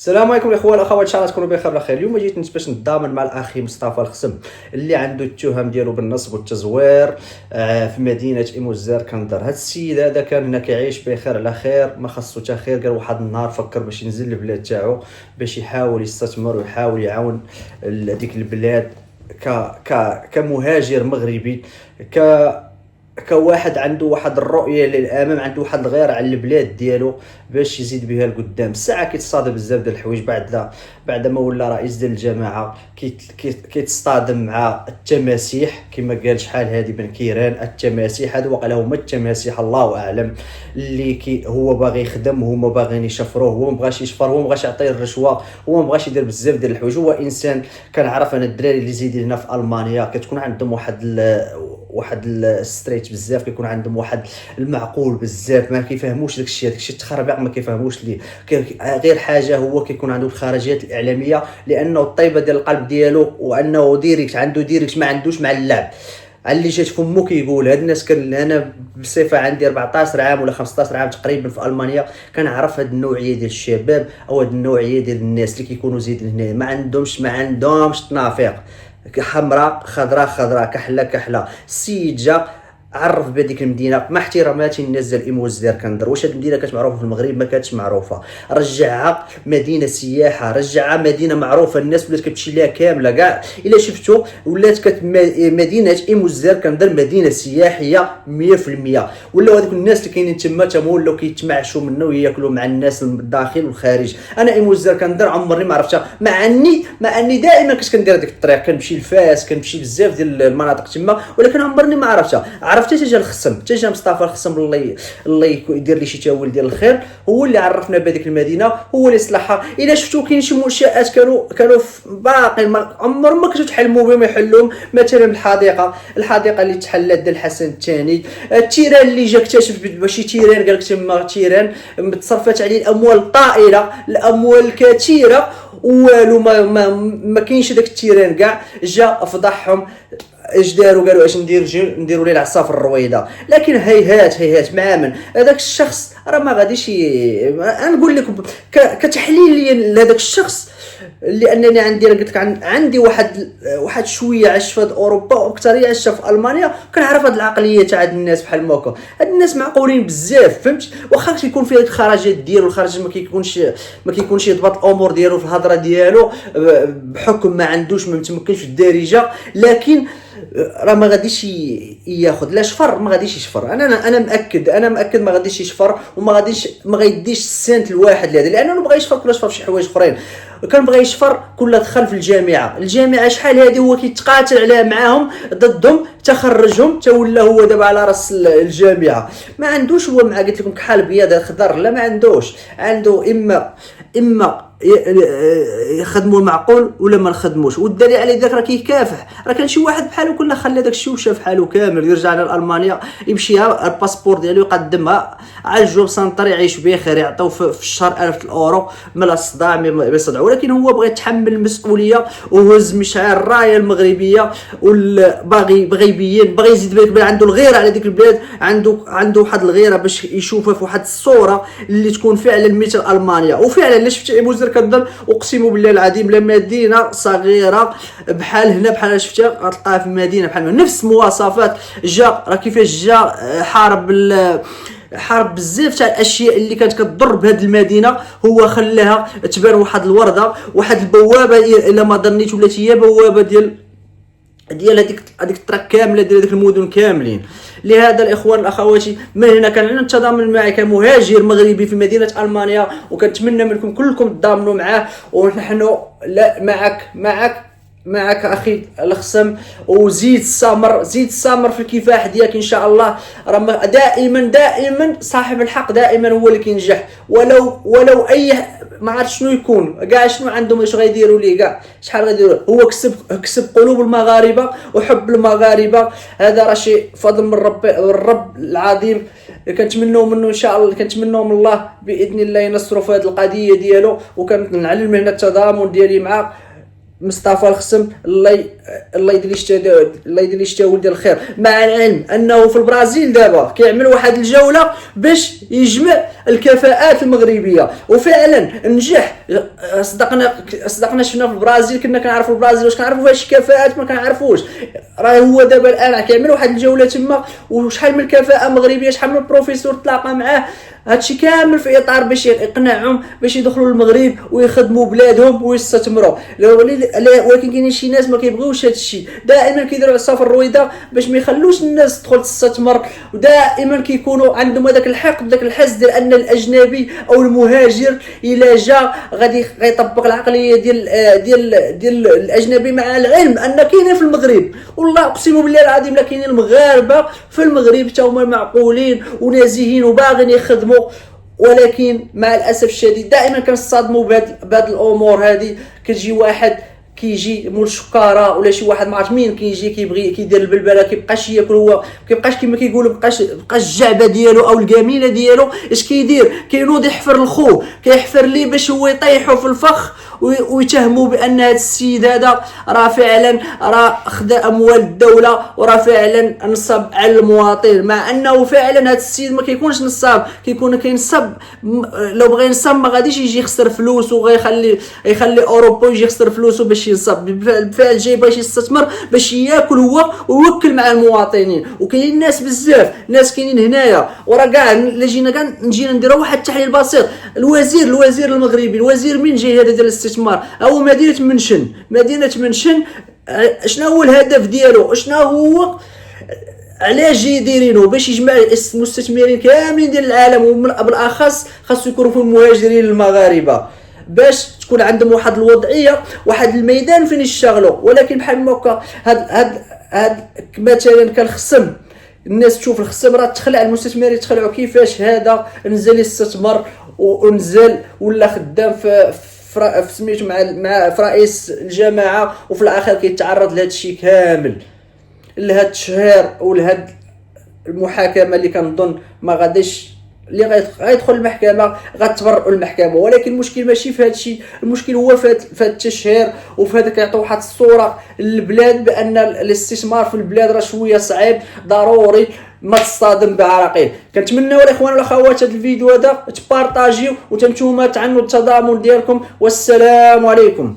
السلام عليكم الاخوان والاخوات، ان شاء الله تكونوا بخير على خير. اليوم جيت باش نتضامن مع الاخي مصطفى الخصم اللي عنده التهم ديالو بالنصب والتزوير في مدينه ايموزار كندر. هذا السيد هذا كان هنا كيعيش بخير على خير، ما خصو حتى خير. قال واحد النهار فكر باش ينزل للبلاد تاعو باش يحاول يستثمر ويحاول يعاون هذيك البلاد كمهاجر مغربي، كواحد عنده واحد الرؤيه للامام، عنده واحد الغيره على البلاد ديالو باش يزيد بها لقدام. الساعه كيتصادم بزاف ديال الحوايج بعد ما ولا رئيس ديال الجماعه كيتصادم مع التماسيح كما قال شحال هادي بن كيران. التماسيح هذا وقع هما التماسيح الله اعلم، اللي هو باغي يخدم، هما باغيين يشفروه، هو مبغاش يشفر، هو مبغاش يعطيه الرشوه، هو مبغاش يدير بزاف ديال الحوايج. هو انسان كنعرف انا الدراري اللي زايدين هنا في المانيا كتكون عندهم واحد الستريت بزاف، كيكون عندهم واحد المعقول بزاف، ما كيفهموش داكشي التخربيق، ما كيفهموش ليه. غير حاجه هو كيكون عنده الخارجيات الاعلاميه، لانه الطيبه ديال القلب ديالو، وانه ديريكت عنده ديريكت، ما عندوش مع اللعب. على اللي جات فمو كيقول. هاد الناس كان انا بصفه عندي 14 عام ولا 15 عام تقريبا في المانيا، كنعرف هاد النوعيه ديال الشباب او هاد النوعيه ديال الناس اللي كيكونوا زايدين هنا ما عندهمش تنافيق، حمراء خضراء كحله. السيد جا عرف بهذيك المدينه مع احتراماتي الناس ديال ايموزار كندر. واش هذه المدينه كانت معروفه في المغرب؟ ما كانتش معروفه. رجعها مدينه سياحه، رجعها مدينه معروفه، الناس ولات كتمشي ليها كامله. كاع الا شفتوا ولات مدينه ايموزار كندر مدينه سياحيه 100%. ولاو هذوك الناس اللي كاينين تما ولاو كيتمعشوا منه وياكلوا مع الناس الداخل والخارج. انا ايموزار كندر عمرني ما عرفتها، مع اني دائما كنت كندير هذيك الطريق، كنمشي لفاس، كنمشي بزاف ديال المناطق تما، ولكن عمرني ما عرفتها. عرفت حتى جا الخصم، حتى جا مصطفى الخصم، الله يدير لي شي تاويل ديال الخير، هو اللي عرفنا بهذيك المدينه، هو اللي صلحها. الا شفتوا كاين شي منشات كانوا باقي عمرهم ما كنتو تحلموا بهم يحلوهم، مثلا الحديقه اللي تحلت ديال الحسن الثاني، التيران اللي جا اكتشف ماشي تيران، قال لك تما تيران متصرفات عليه الاموال الطائله، الاموال الكثيره، والو ما كاينش داك التيران كاع. جا فضحهم، اش داروا؟ قالوا اش نديروا ليه العصا في الرويضه. لكن هيهات مع من هذاك الشخص راه ما غاديش نقول لكم كتحليل لي لهذاك الشخص، لانني قلت لك عندي واحد شويه عشت في اوروبا واكثر عشت في المانيا، كنعرف هاد العقليه تاع هاد الناس بحال موكا. هاد الناس معقولين بزاف، فهمت؟ واخا يكون فيه الخرجات ديالو، الخرج ما كيكونش يضبط الامور ديالو في الهضره ديالو بحكم ما عندوش، ما متمكنش في الدارجه، لكن راه ما غاديش ياخذ لا شفر، ما غاديش يشفر. انا مأكد ما غاديش يشفر، وما غيديش السنت الواحد لهذا، لانه بغى يشفر كل شفر في شي حوايج اخرين. كان بغى يشفر كل دخل في الجامعه شحال هذه هو كيتقاتل عليها معاهم ضدهم، تخرجهم ولا هو دابا على راس الجامعه. ما عندوش هو، مع قلت لكم كحال بيض خضر، لا ما عندوش. عنده اما يخدموا المعقول ولا ما نخدموش. والدليل على ذلك راه كيكافح. راه كان شي واحد بحالو كنا خلى داك الشيء وشاف حالو كامل، يرجع لالمانيا يمشيها الباسبور ديالو يقدمها على الجوب سنتر، يعيش بخير، يعطيو في الشهر 1000 الاورو من الصداع ما يصدعوا. ولكن هو بغى يتحمل المسؤوليه وهز مشعار الرايه المغربيه، باغي يبين، باغي يزيد بالك عنده الغيره على ديك البلاد، عنده واحد الغيره باش يشوفها في واحد الصوره اللي تكون فعلا مثل المانيا. وفعلا اللي شفت ايموزار كندر، اقسم بالله العظيم لا مدينه صغيره بحال هنا، بحال شفتها غتلقاها في مدينه بحال نفس مواصفات. راه كيفاش جا حارب بزاف تاع الاشياء اللي كانت كتضر بهذه المدينه، هو خلاها تبان واحد الورده، واحد البوابه الا ما ظنيت ولات هي بوابه ديال هذيك الطريق كامله، ديال هذيك المدن كاملين. لهذا الاخوان الاخواتي، من هنا كان نتضامن معي كمهاجر مغربي في مدينه المانيا، وكنتمنى منكم كلكم تضامنوا معاه، ونحن لا معك اخي الخصم. وزيد السامر في الكفاح ديالك ان شاء الله. راه دائما صاحب الحق دائما هو اللي كينجح، ولو اي ما عرفت شنو يكون، كاع شنو عندهم اش غيديروا ليه، كاع شحال غيديروا. هو كسب قلوب المغاربه وحب المغاربه. هذا راه شيء فضل من الرب العظيم. كنتمنوا منه ان شاء الله، كنتمنوا من الله باذن الله ينصروا في هذه القضيه ديالو. وكنعلم هنا التضامن ديالي معاه مصطفى الخصم الله يدير لي الشتاء ديال الخير، مع العلم انه في البرازيل دابا كيعمل واحد الجوله باش يجمع الكفاءات المغربيه، وفعلا نجح. صدقنا شفنا في البرازيل، كنا كنعرفوا البرازيل واش كنعرفوا فاش كفاءات ما كنعرفوش. راه هو دابا الان كيعمل واحد الجوله تما، وشحال من كفاءه مغربيه، شحال من بروفيسور تلاقى معاه. هادشي كامل في اطار باش يقنعهم باش يدخلوا للمغرب ويخدموا بلادهم ويستثمروا. ولكن كاينين شي ناس ما كيبغيوش هادشي، دائما كيديروا عصا الرويده باش ما يخلوش الناس تدخل تستثمر، ودائما كيكونوا عندهم هذاك الحقد، داك الحسد ديال ان الاجنبي او المهاجر الى جا غادي يطبق العقليه ديال الاجنبي، مع العلم ان كاينين في المغرب، والله اقسم بالله العظيم لا كاينين المغاربه في المغرب حتى هما معقولين ونازهين وباغيين يخدموا. ولكن مع الاسف الشديد دائما كنصطدموا بهاد الامور هذه. كتجي واحد كيجي مول الشكاره ولا شي واحد ما عرف مين كيجي كيبغي كيدير البلبله، كيبقاش ياكل، هو كيبقاش كما كيقولوا بقاش الجعبه ديالو او الجميله ديالو. اش كيدير؟ كينوض يحفر الخو، كيحفر ليه باش هو يطيحوا في الفخ ويتهموا بان هذا السيد هذا راه فعلا خدا اموال الدوله وراه فعلا نصب على المواطن، مع انه فعلا هذا السيد ما كيكونش نصاب، كيكون كينصب. لو بغى ينصب ما غاديش يجي يخسر فلوس يخلي اوروبا يجي يخسر فلوسه باش ينصب. بالفعل جاي باش يستثمر باش ياكل هو ويوكل مع المواطنين. وكاين ناس بزاف ناس كاينين هنايا، وراه كاع الا جينا كاع نجينا نديروا واحد التحليل بسيط. الوزير المغربي، الوزير من جاي هذا ديال الاستثمار؟ او مدينه منشن. شنو هو الهدف ديالو؟ شنو هو؟ علاش جاي دايرينه؟ باش يجمع المستثمرين كاملين ديال العالم، وبالاخص خاصو يكونوا في المهاجرين المغاربه، باش تكون عندهم واحد الوضعيه، واحد الميدان فين يشتغلوا. ولكن بحال هكا هاد مثلا كالخصم، الناس تشوف الخصم راه تخلع، المستثمرين تخلعوا كيفاش هذا نزل يستثمر ونزل ولا خدام في سميتو مع رئيس الجماعه، وفي الاخر كيتعرض لهذا الشيء كامل، لهاد التشهير ولهاد المحاكمه اللي كنظن ما غاديش، اللي غيدخل المحكمه غتبرئ المحكمه. ولكن المشكل ماشي في هذا الشيء، المشكل هو في التشهير، وفي هذا كيعطيو واحد الصوره للبلاد بان الاستثمار في البلاد راه شويه صعيب، ضروري ما تصطدم بعراقيل. كنتمنوا الاخوان والاخوات هذا الفيديو هذا تبارطاجيو وتنتوما تعنوا التضامن ديالكم، والسلام عليكم.